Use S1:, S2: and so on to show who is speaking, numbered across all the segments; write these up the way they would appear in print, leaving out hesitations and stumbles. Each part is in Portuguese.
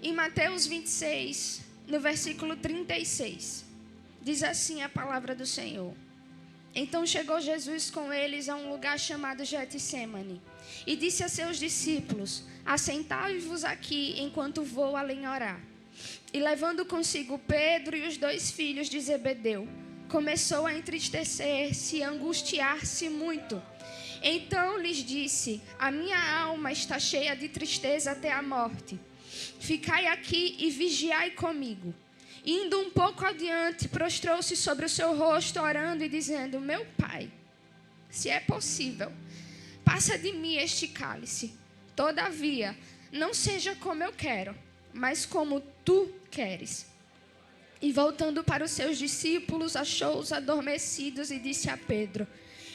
S1: Em Mateus 26, no versículo 36, diz assim a palavra do Senhor. Então chegou Jesus com eles a um lugar chamado Getsêmani e disse a seus discípulos: assentai-vos aqui enquanto vou além orar. E levando consigo Pedro e os 2 filhos de Zebedeu, começou a entristecer-se e angustiar-se muito. Então lhes disse: a minha alma está cheia de tristeza até a morte. Ficai aqui e vigiai comigo. Indo um pouco adiante, prostrou-se sobre o seu rosto, orando e dizendo: meu Pai, se é possível, passa de mim este cálice. Todavia, não seja como eu quero, mas como tu queres. E voltando para os seus discípulos, achou-os adormecidos e disse a Pedro: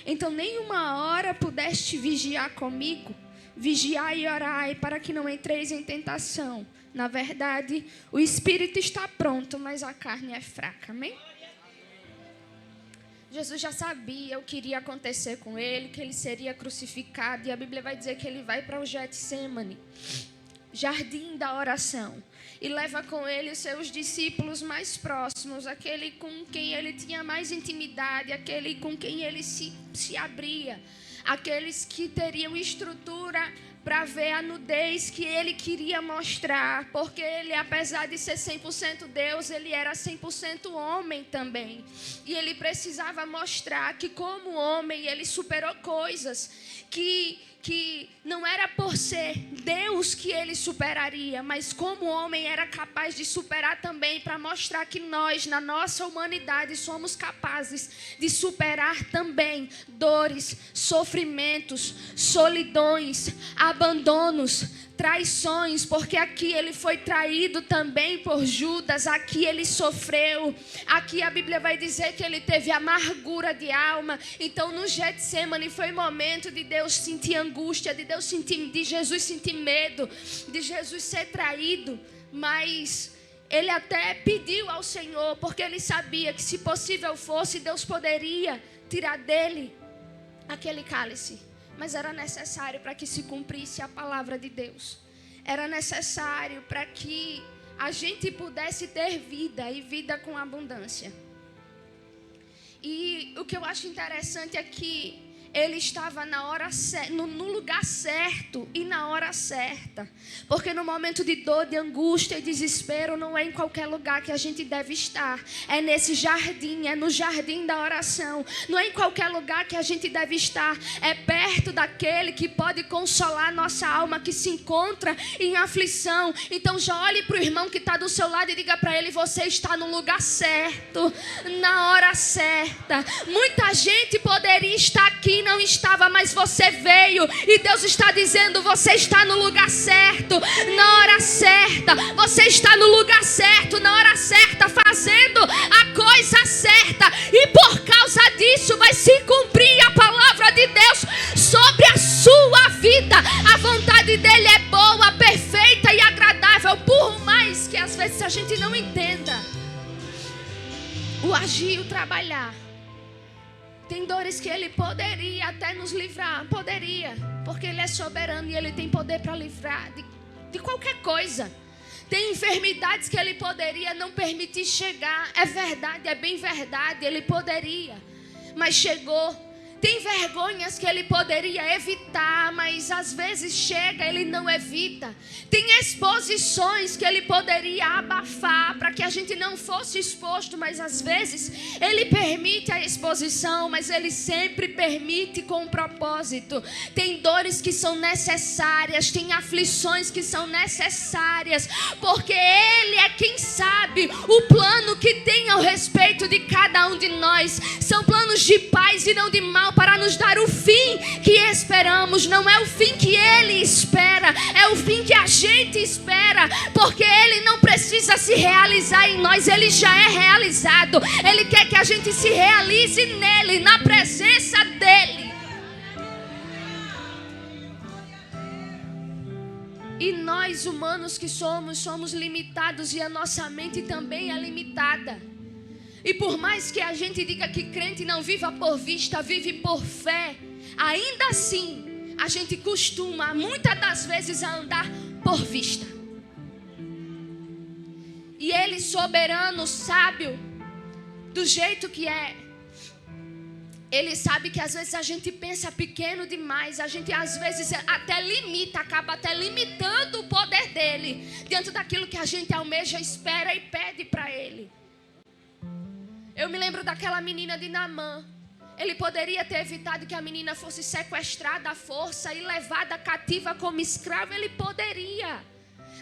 S1: então nem uma hora pudeste vigiar comigo? Vigiai e orai, para que não entreis em tentação. Na verdade, o espírito está pronto, mas a carne é fraca. Amém? Jesus já sabia o que iria acontecer com ele, que ele seria crucificado. E a Bíblia vai dizer que ele vai para o Getsêmani, jardim da oração. E leva com ele os seus discípulos mais próximos, aquele com quem ele tinha mais intimidade, aquele com quem ele se abria, aqueles que teriam estrutura para ver a nudez que ele queria mostrar, porque ele, apesar de ser 100% Deus, ele era 100% homem também. E ele precisava mostrar que, como homem, ele superou coisas que não era por ser Deus que ele superaria, mas como homem era capaz de superar também, para mostrar que nós, na nossa humanidade, somos capazes de superar também dores, sofrimentos, solidões, abandonos, traições, porque aqui ele foi traído também por Judas, aqui ele sofreu, aqui a Bíblia vai dizer que ele teve amargura de alma. Então no Getsêmani foi momento de Deus sentir angústia, de Jesus sentir medo, de Jesus ser traído, mas ele até pediu ao Senhor, porque ele sabia que, se possível fosse, Deus poderia tirar dele aquele cálice. Mas era necessário para que se cumprisse a palavra de Deus. Era necessário para que a gente pudesse ter vida, e vida com abundância. E o que eu acho interessante é que ele estava na hora no lugar certo e na hora certa. Porque no momento de dor, de angústia e desespero, não é em qualquer lugar que a gente deve estar. É nesse jardim, é no jardim da oração. Não é em qualquer lugar que a gente deve estar. É perto daquele que pode consolar nossa alma, que se encontra em aflição. Então já olhe para o irmão que está do seu lado e diga para ele: você está no lugar certo, na hora certa. Muita gente poderia estar aqui, não estava, mas você veio, e Deus está dizendo: você está no lugar certo, na hora certa. Você está no lugar certo, na hora certa, fazendo a coisa certa, e por causa disso vai se cumprir a palavra de Deus sobre a sua vida. A vontade dele é boa, perfeita e agradável, por mais que às vezes a gente não entenda o agir e o trabalhar. Tem dores que ele poderia até nos livrar, poderia, porque ele é soberano e ele tem poder para livrar de qualquer coisa. Tem enfermidades que ele poderia não permitir chegar, é verdade, é bem verdade, ele poderia, mas chegou. Tem vergonhas que ele poderia evitar, mas às vezes chega, ele não evita. Tem exposições que ele poderia abafar para que a gente não fosse exposto, mas às vezes ele permite a exposição, mas ele sempre permite com um propósito. Tem dores que são necessárias, tem aflições que são necessárias, porque ele é quem sabe o plano que tem ao respeito de cada um de nós. São planos de paz e não de mal, para nos dar o fim que esperamos. Não é o fim que ele espera, é o fim que a gente espera, porque ele não precisa se realizar em nós, ele já é realizado. Ele quer que a gente se realize nele, na presença dele. E nós, humanos que somos limitados, e a nossa mente também é limitada. E por mais que a gente diga que crente não viva por vista, vive por fé, ainda assim a gente costuma muitas das vezes a andar por vista. Ele soberano, sábio, do jeito que é. Ele sabe que às vezes a gente pensa pequeno demais. A gente às vezes até limita, acaba até limitando o poder dele diante daquilo que a gente almeja, espera e pede para ele. Eu me lembro daquela menina de Naamã. Ele poderia ter evitado que a menina fosse sequestrada à força e levada cativa como escrava. Ele poderia.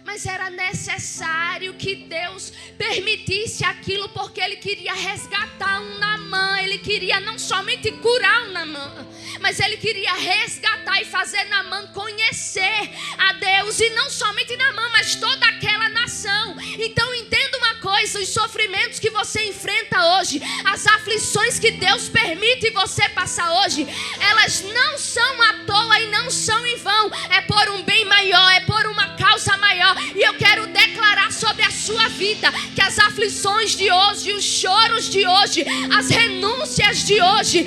S1: Mas era necessário que Deus permitisse aquilo, porque Ele queria resgatar um Naamã. Ele queria não somente curar um Naamã, mas Ele queria resgatar e fazer Naamã conhecer a Deus. E não somente Naamã, mas toda aquela nação. Então entenda uma coisa: os sofrimentos que você enfrenta hoje, as aflições que Deus permite você passar hoje, elas não são à toa e não são em vão. É por um bem maior, é por uma causa maior. E eu quero declarar sobre a sua vida que as aflições de hoje, os choros de hoje, as renúncias de hoje,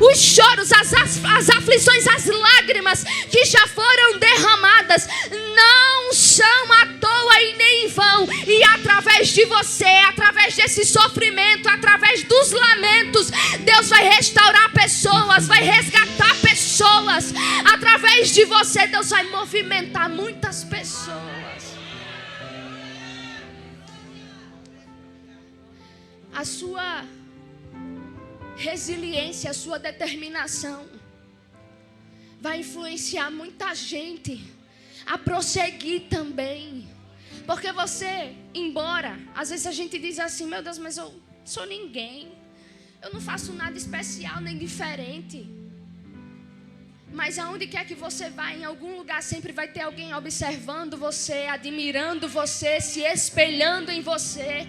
S1: os choros, as aflições, as lágrimas que já foram derramadas, não são à toa e nem em vão. E através de você, através desse sofrimento, através dos lamentos, Deus vai restaurar pessoas, vai resgatar pessoas. Através de você, Deus vai movimentar muitas pessoas. A sua resiliência, a sua determinação vai influenciar muita gente a prosseguir também. Porque você, embora às vezes a gente diz assim: meu Deus, mas eu sou ninguém, eu não faço nada especial nem diferente. Mas aonde quer que você vá, em algum lugar sempre vai ter alguém observando você, admirando você, se espelhando em você.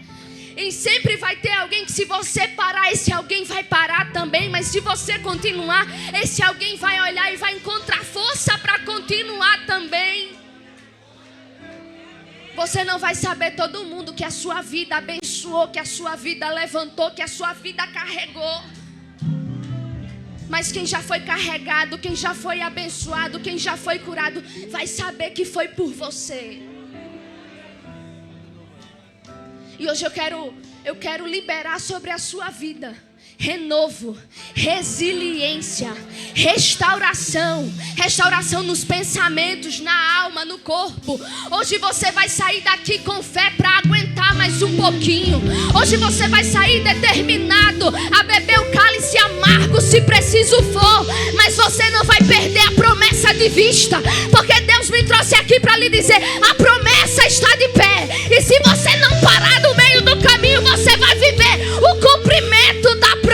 S1: E sempre vai ter alguém que, se você parar, esse alguém vai parar também. Mas se você continuar, esse alguém vai olhar e vai encontrar força para continuar também. Você não vai saber todo mundo que a sua vida abençoou, que a sua vida levantou, que a sua vida carregou. Mas quem já foi carregado, quem já foi abençoado, quem já foi curado, vai saber que foi por você. E hoje eu quero liberar sobre a sua vida renovo, resiliência, restauração nos pensamentos, na alma, no corpo. Hoje você vai sair daqui com fé para aguentar mais um pouquinho. Hoje você vai sair determinado a beber o cálice amargo se preciso for, mas você não vai perder a promessa de vista, porque Deus me trouxe aqui para lhe dizer: a promessa está de pé. E se você não parar no meio do caminho, você vai viver o cumprimento da promessa.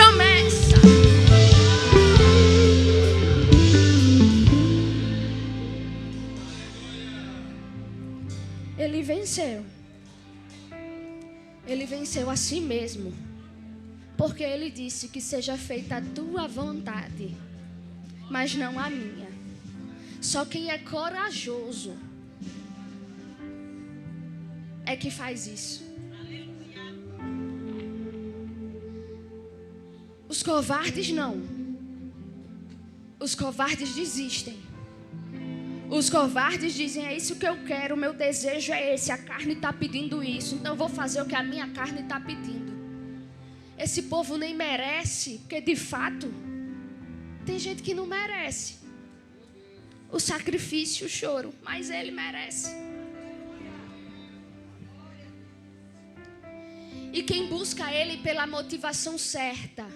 S1: Ele venceu a si mesmo, porque ele disse que seja feita a tua vontade, mas não a minha. Só quem é corajoso é que faz isso. Os covardes não. Os covardes desistem. Os covardes dizem: é isso que eu quero, o meu desejo é esse, a carne está pedindo isso, então eu vou fazer o que a minha carne está pedindo. Esse povo nem merece, porque de fato tem gente que não merece o sacrifício, o choro, mas ele merece. E quem busca ele pela motivação certa,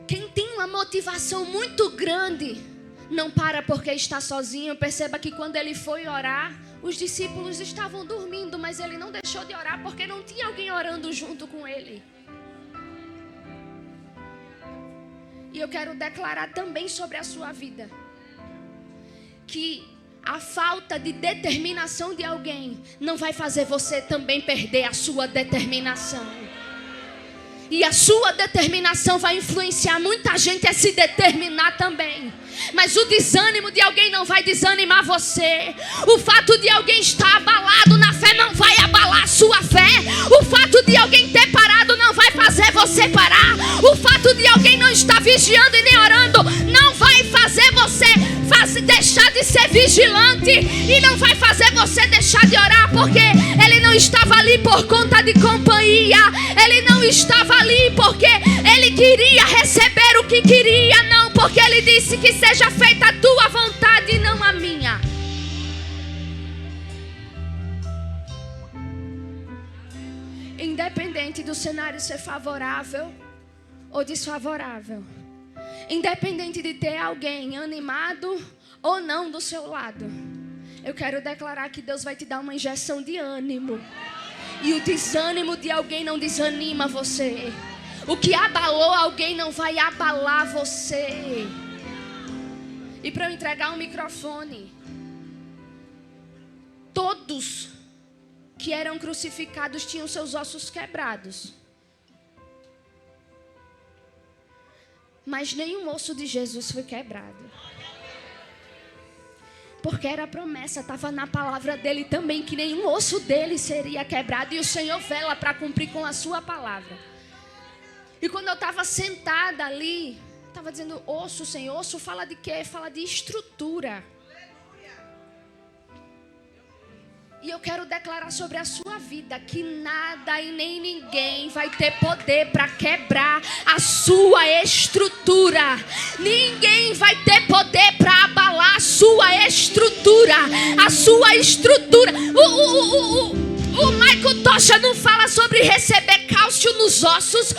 S1: quem tem uma motivação muito grande, não para porque está sozinho. Perceba que quando ele foi orar, os discípulos estavam dormindo, mas ele não deixou de orar porque não tinha alguém orando junto com ele. E eu quero declarar também sobre a sua vida que a falta de determinação de alguém não vai fazer você também perder a sua determinação. E a sua determinação vai influenciar muita gente a se determinar também. Mas o desânimo de alguém não vai desanimar você. O fato de alguém estar abalado na fé não vai abalar a sua fé. O fato de alguém ter parado não vai fazer você parar. O fato de alguém não estar vigiando e nem orando não vai fazer você deixar de ser vigilante e não vai fazer você deixar de orar, porque ele não estava ali por conta de companhia, ele não estava ali porque ele queria receber o que queria, não, porque ele disse que seja feita a tua vontade e não a minha. Independente do cenário ser favorável ou desfavorável, independente de ter alguém animado ou não do seu lado, eu quero declarar que Deus vai te dar uma injeção de ânimo. E o desânimo de alguém não desanima você. O que abalou alguém não vai abalar você. E para eu entregar o microfone, todos que eram crucificados tinham seus ossos quebrados. Mas nenhum osso de Jesus foi quebrado. Porque era a promessa, estava na palavra dele também, que nenhum osso dele seria quebrado. E o Senhor vela para cumprir com a sua palavra. E quando eu estava sentada ali, estava dizendo, osso, Senhor, osso fala de quê? Fala de estrutura. E eu quero declarar sobre a sua vida que nada e nem ninguém vai ter poder para quebrar a sua estrutura. Ninguém vai ter poder para abalar a sua estrutura. A sua estrutura. O Michael Tocha não fala sobre receber cálcio nos ossos.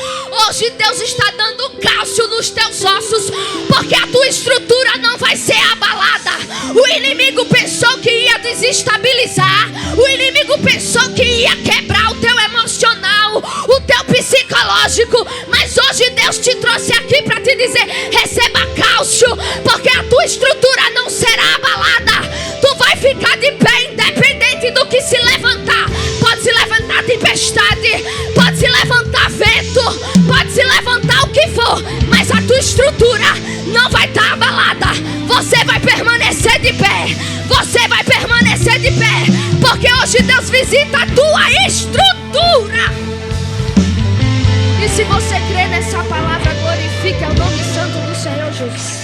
S1: Hoje Deus está dando cálcio nos teus ossos, porque a tua estrutura não vai ser abalada. O inimigo pensou que ia desestabilizar. O inimigo pensou que ia quebrar o teu emocional, o teu psicológico. Mas hoje Deus te trouxe aqui para te dizer, receba cálcio, porque a tua estrutura não será abalada. Tu vai ficar de pé independente do que se levantar. Pode se levantar tempestade, pode se levantar vento, pode se levantar o que for, mas a tua estrutura não vai estar abalada. Você vai permanecer de pé. Você vai permanecer de pé, porque hoje Deus visita a tua estrutura. E se você crê nessa palavra, glorifique o nome santo do Senhor Jesus.